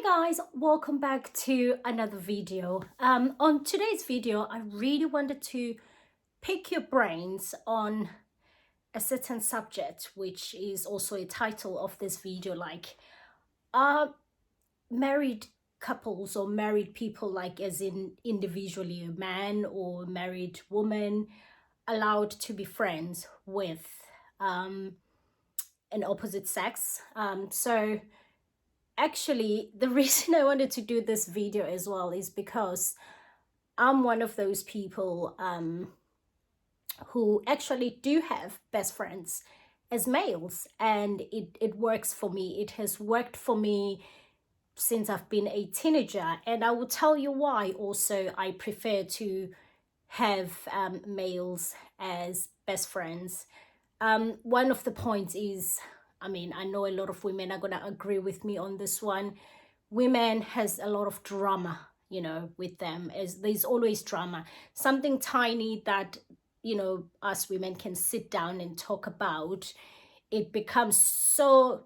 Guys, welcome back to another video. On today's video, I really wanted to pick your brains on a certain subject, which is also a title of this video, like are married couples or married people, like as in individually a man or married woman, allowed to be friends with an opposite sex. Actually, the reason I wanted to do this video as well is because I'm one of those people who actually do have best friends as males, and it works for me. It has worked for me since I've been a teenager, and I will tell you why also I prefer to have males as best friends. One of the points is, I mean, I know a lot of women are gonna agree with me on this one. Women has a lot of drama, with them. As there's always drama, something tiny that, us women can sit down and talk about. It becomes so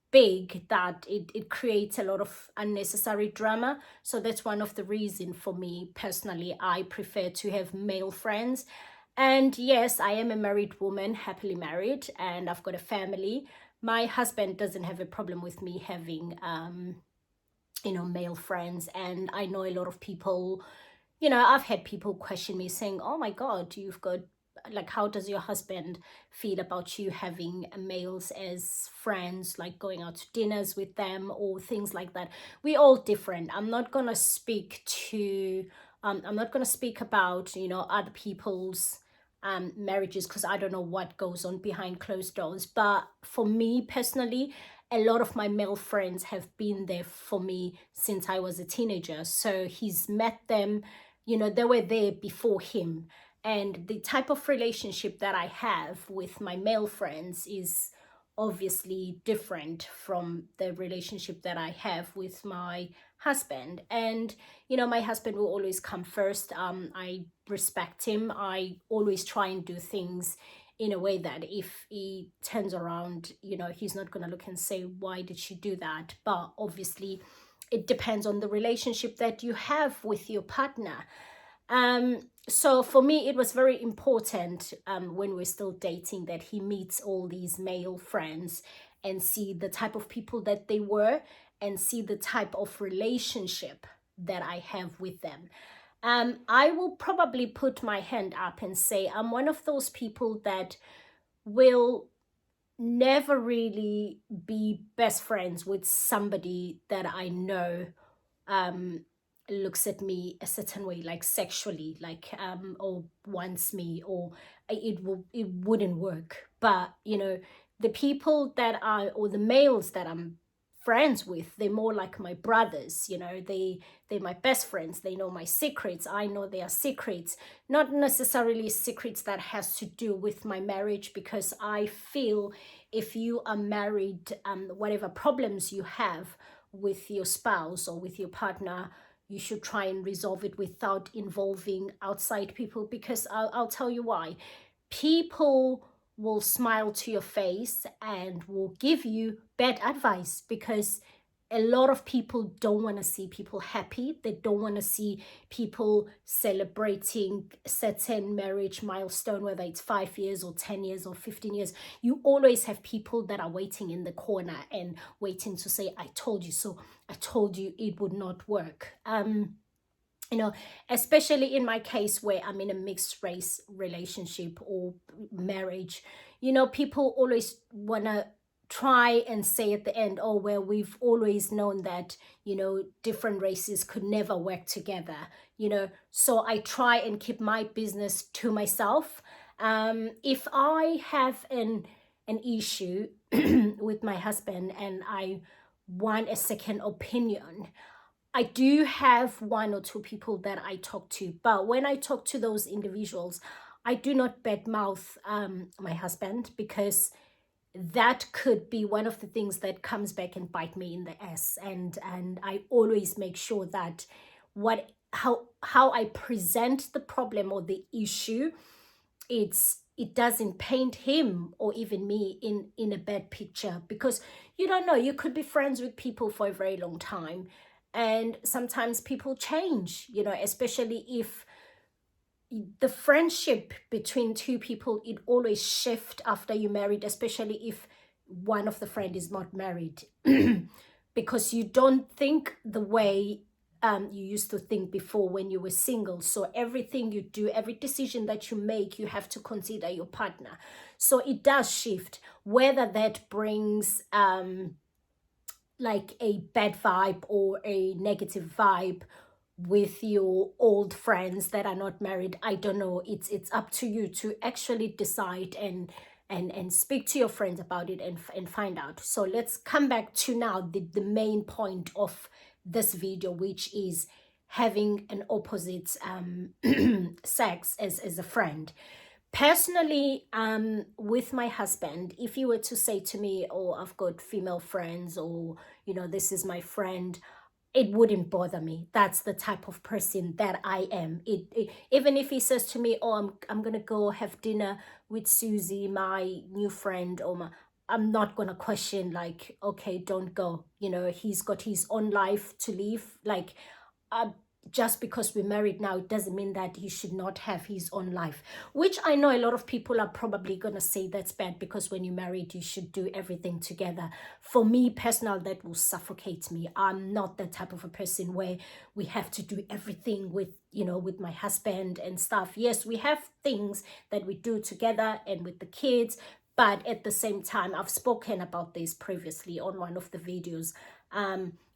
big that it creates a lot of unnecessary drama. So that's one of the reasons for me personally, I prefer to have male friends. And yes, I am a married woman, happily married, and I've got a family. My husband doesn't have a problem with me having male friends. And I know a lot of people, I've had people question me saying, oh my god, you've got, like, how does your husband feel about you having males as friends, like going out to dinners with them or things like that? We're all different. I'm not gonna speak about other people's marriages, because I don't know what goes on behind closed doors. But for me personally, a lot of my male friends have been there for me since I was a teenager. So he's met them, they were there before him. And the type of relationship that I have with my male friends is obviously different from the relationship that I have with my husband. And my husband will always come first. I respect him. I always try and do things in a way that if he turns around, he's not gonna look and say, why did she do that? But obviously it depends on the relationship that you have with your partner. So for me, it was very important when we're still dating that he meets all these male friends and see the type of people that they were and see the type of relationship that I have with them. I will probably put my hand up and say I'm one of those people that will never really be best friends with somebody that I know looks at me a certain way, like sexually, like or wants me, or it wouldn't work. But the people that are, or the males that I'm friends with, they're more like my brothers. They're my best friends. They know my secrets, I know their secrets. Not necessarily secrets that has to do with my marriage, because I feel if you are married, whatever problems you have with your spouse or with your partner, you should try and resolve it without involving outside people. Because I'll tell you why. People will smile to your face and will give you bad advice, because a lot of people don't want to see people happy. They don't want to see people celebrating certain marriage milestone, whether it's 5 years or 10 years or 15 years. You always have people that are waiting in the corner and waiting to say, I told you so. I told you it would not work. Especially in my case where I'm in a mixed race relationship or marriage, people always want to try and say at the end, oh, well, we've always known that, different races could never work together, so I try and keep my business to myself. If I have an issue with my husband and I want a second opinion, I do have one or two people that I talk to, but when I talk to those individuals, I do not badmouth my husband, because that could be one of the things that comes back and bite me in the ass. And I always make sure that how I present the problem or the issue, it doesn't paint him or even me in a bad picture. Because you don't know, you could be friends with people for a very long time, and sometimes people change, you know, especially if the friendship between two people, it always shift after you married, especially if one of the friend is not married. Because you don't think the way you used to think before when you were single. So everything you do, every decision that you make, you have to consider your partner. So it does shift, whether that brings like a bad vibe or a negative vibe with your old friends that are not married. I don't know, it's up to you to actually decide and speak to your friends about it and find out. So let's come back to now the main point of this video, which is having an opposite sex as a friend. Personally, with my husband, if you were to say to me, oh, I've got female friends, or you know, this is my friend, it wouldn't bother me. That's the type of person that I am. Even if he says to me, oh, I'm gonna go have dinner with Susie, my new friend, or I'm not gonna question, like, okay, don't go, you know, he's got his own life to live. Like, uh, just because we're married now, it doesn't mean that he should not have his own life, which I know a lot of people are probably going to say that's bad, because when you're married, you should do everything together. For me, personal, that will suffocate me. I'm not that type of a person where we have to do everything with, you know, with my husband and stuff. Yes, we have things that we do together and with the kids, but at the same time, I've spoken about this previously on one of the videos,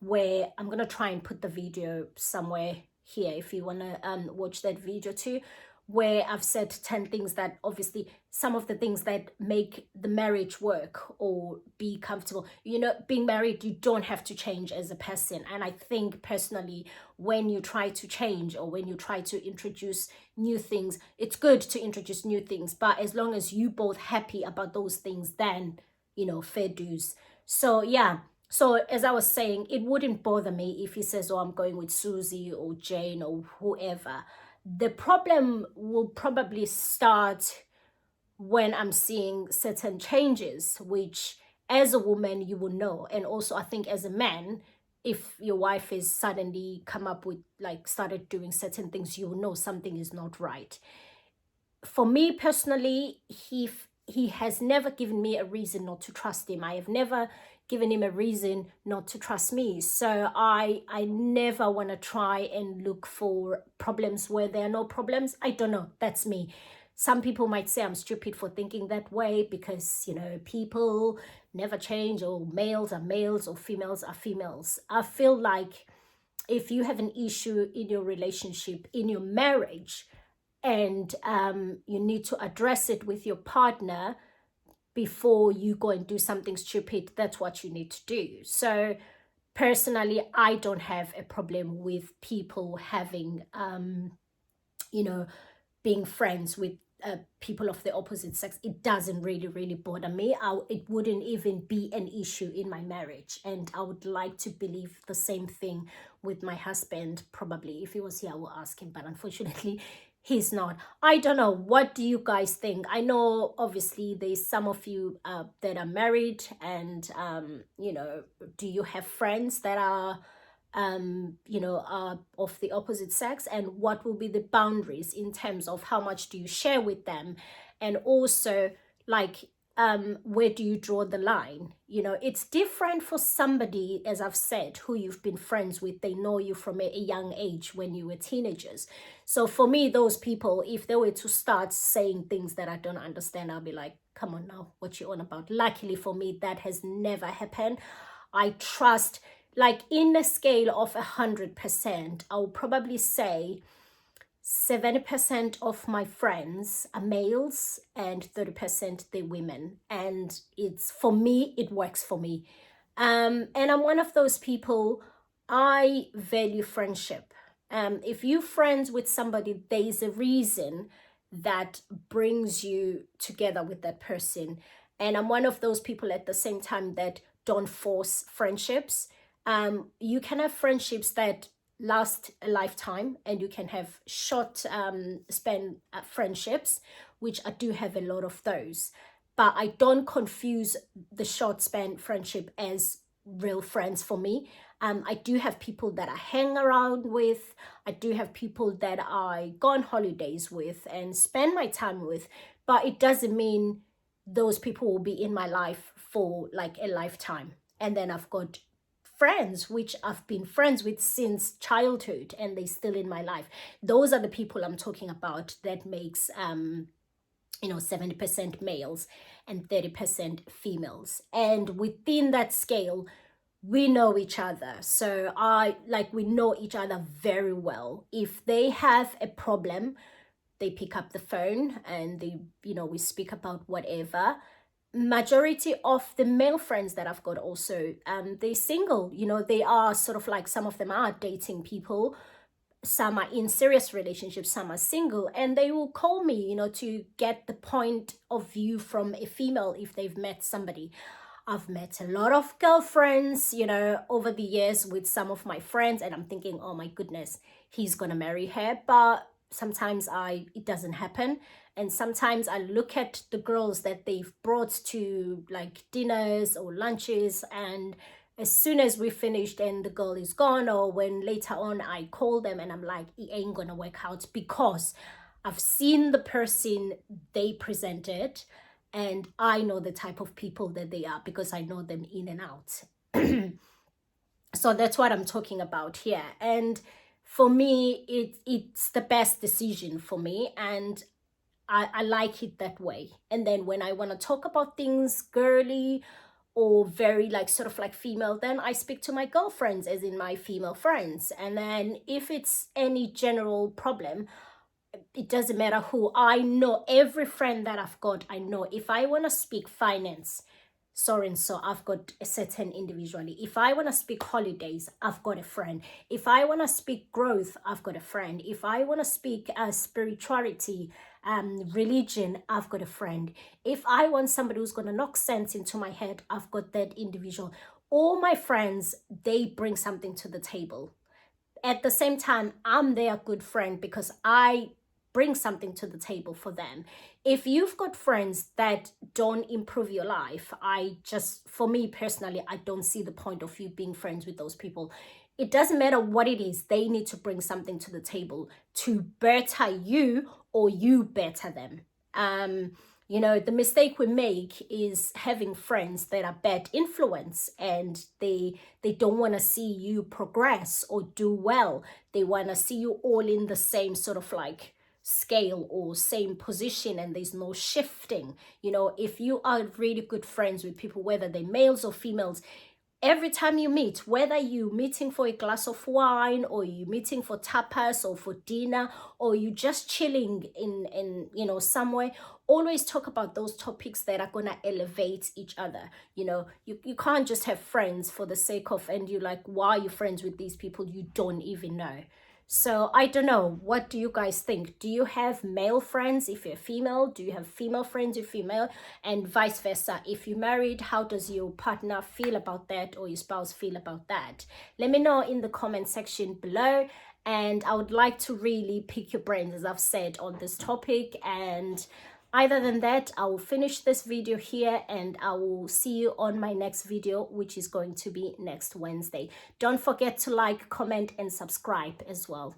where I'm gonna try and put the video somewhere here if you want to watch that video too, where I've said 10 things that, obviously, some of the things that make the marriage work or be comfortable. You know, being married, you don't have to change as a person. And I think personally, when you try to change or when you try to introduce new things, it's good to introduce new things, but as long as you both happy about those things, then, you know, fair dues. So yeah. So as I was saying, it wouldn't bother me if he says, oh, I'm going with Susie or Jane or whoever. The problem will probably start when I'm seeing certain changes, which as a woman, you will know. And also, I think as a man, if your wife is suddenly come up with, like, started doing certain things, you will know something is not right. For me personally, he has never given me a reason not to trust him. I have never given him a reason not to trust me. So I never want to try and look for problems where there are no problems. I don't know. That's me. Some people might say I'm stupid for thinking that way because, you know, people never change, or males are males or females are females. I feel like if you have an issue in your relationship, in your marriage, and you need to address it with your partner before you go and do something stupid, that's what you need to do. So personally, I don't have a problem with people having you know, being friends with people of the opposite sex. It doesn't really bother me. It wouldn't even be an issue in my marriage, and I would like to believe the same thing with my husband. Probably if he was here, I will ask him, but unfortunately he's not. I don't know, what do you guys think? I know obviously there's some of you that are married, and you know, do you have friends that are you know, of the opposite sex, and what will be the boundaries in terms of how much do you share with them, and also, like, where do you draw the line? You know, it's different for somebody, as I've said, who you've been friends with. They know you from a young age when you were teenagers. So for me, those people, if they were to start saying things that I don't understand, I'll be like, come on now, what you on about? Luckily for me, that has never happened. I trust, like, in a scale of 100%, I'll probably say 70% of my friends are males and 30% they're women. And it's, for me, it works for me. And I'm one of those people, I value friendship. If you're friends with somebody, there's a reason that brings you together with that person. And I'm one of those people at the same time that don't force friendships. You can have friendships that last a lifetime, and you can have short span friendships, which I do have a lot of those. but I don't confuse the short span friendship as real friends for me. I do have people that I hang around with. I do have people that I go on holidays with and spend my time with, but it doesn't mean those people will be in my life for like a lifetime. And then I've got friends which I've been friends with since childhood and they still in my life. Those are the people I'm talking about that makes 70% males and 30% females. And within that scale, we know each other. So we know each other very well. If they have a problem, they pick up the phone and we speak about whatever. Majority of the male friends that I've got also, they're single. They are sort of like, some of them are dating people, some are in serious relationships, some are single, and they will call me, to get the point of view from a female if they've met somebody. I've met a lot of girlfriends, over the years with some of my friends, and I'm thinking, oh my goodness, he's gonna marry her. But sometimes it doesn't happen. And sometimes I look at the girls that they've brought to like dinners or lunches, and as soon as we finished and the girl is gone, or when later on I call them and I'm like, it ain't gonna work out, because I've seen the person they presented and I know the type of people that they are because I know them in and out. So that's what I'm talking about here. And for me, it's the best decision for me, and I like it that way. And then when I want to talk about things girly or very like sort of like female, then I speak to my girlfriends, as in my female friends. And then if it's any general problem, it doesn't matter who. I know every friend that I've got. I know if I want to speak finance, so and so, I've got a certain individually. If I want to speak holidays, I've got a friend. If I want to speak growth, I've got a friend. If I want to speak spirituality, religion, I've got a friend. If I want somebody who's going to knock sense into my head, I've got that individual. All my friends, they bring something to the table. At the same time, I'm their good friend because I bring something to the table for them. If you've got friends that don't improve your life, for me personally, I don't see the point of you being friends with those people. It doesn't matter what it is, they need to bring something to the table to better you or you better them. The mistake we make is having friends that are bad influence, and they don't want to see you progress or do well. They want to see you all in the same sort of like scale or same position, and there's no shifting. If you are really good friends with people, whether they're males or females, every time you meet, whether you're meeting for a glass of wine or you're meeting for tapas or for dinner, or you just chilling in somewhere, always talk about those topics that are going to elevate each other. You can't just have friends for the sake of, and you're like, why are you friends with these people you don't even know? So I don't know, what do you guys think? Do you have male friends if you're female? Do you have female friends if you're male? And vice versa. If you're married, how does your partner feel about that, or your spouse feel about that? Let me know in the comment section below. And I would like to really pick your brains, as I've said, on this topic. And other than that, I will finish this video here, and I will see you on my next video, which is going to be next Wednesday. Don't forget to like, comment, and subscribe as well.